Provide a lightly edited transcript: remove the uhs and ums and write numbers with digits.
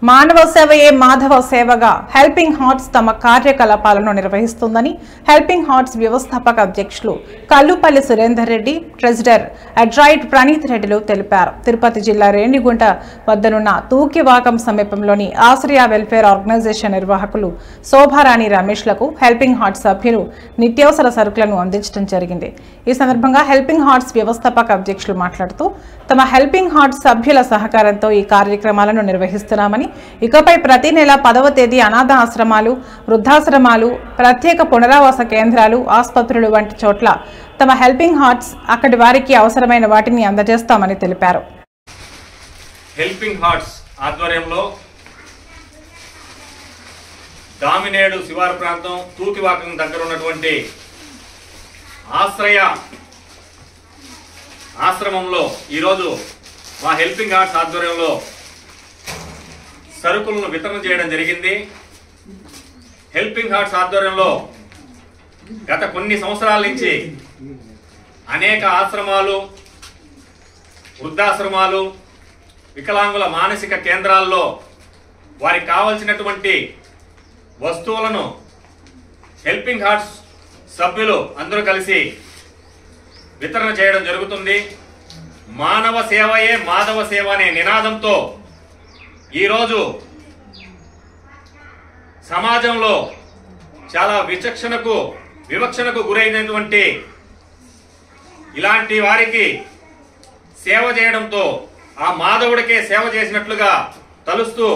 మానవ సేవయే మాధవ సేవగా హెల్పింగ్ హార్ట్స్ తమ కార్యకలాపాలను నిర్వహిస్తుందని హెల్పింగ్ హార్ట్స్ వ్యవస్థాపక అధ్యక్షులు కల్లుపల్లి సురేందర్ రెడ్డి, ట్రెజరర్ అడ్రాయిడ్ ప్రణీత్ రెడ్డిలు తెలిపారు. తిరుపతి జిల్లా రేణిగుంట వద్దనున్న తూకివాకం సమీపంలోని ఆశ్రయ వెల్ఫేర్ ఆర్గనైజేషన్ నిర్వాహకులు శోభారాణి రమేష్లకు హెల్పింగ్ హార్ట్స్ సభ్యులు నిత్యావసర సరుకులను అందించడం జరిగింది. ఈ సందర్భంగా హెల్పింగ్ హార్ట్స్ వ్యవస్థాపక అధ్యక్షులు మాట్లాడుతూ తమ హెల్పింగ్ హార్ట్స్ సభ్యుల సహకారంతో ఈ కార్యక్రమాలను నిర్వహిస్తున్నామని, ఇకపై ప్రతి నెల 10వ తేదీ అనాథ ఆశ్రమాలు, వృద్ధాశ్రమాలు, ప్రత్యేక పునరావాస కేంద్రాలు, ఆసుపత్రులు వంటి చోట్ల తమ హెల్పింగ్ హార్ట్స్ అక్కడి వారికి అవసరమైన వాటిని అందజేస్తామని తెలిపారు. హెల్పింగ్ హార్ట్స్ ఆధ్వర్యంలో దామినేడు శివారు ప్రాంతం తూకివాకం దగ్గర ఉన్నటువంటి ఆశ్రమంలో ఈరోజు మా హెల్పింగ్ హార్ట్స్ ఆధ్వర్యంలో సరుకులను వితరణ చేయడం జరిగింది. హెల్పింగ్ హార్ట్స్ ఆధ్వర్యంలో గత కొన్ని సంవత్సరాల నుంచి అనేక ఆశ్రమాలు, వృద్ధాశ్రమాలు, వికలాంగుల మానసిక కేంద్రాల్లో వారికి కావలసినటువంటి వస్తువులను హెల్పింగ్ హార్ట్స్ సభ్యులు అందరూ కలిసి వితరణ చేయడం జరుగుతుంది. మానవ సేవయే మాధవ సేవ అనే నినాదంతో ఈరోజు సమాజంలో చాలా వివక్షణకు గురైనటువంటి ఇలాంటి వారికి సేవ చేయడంతో ఆ మాధవుడికే సేవ చేసినట్లుగా తలుస్తూ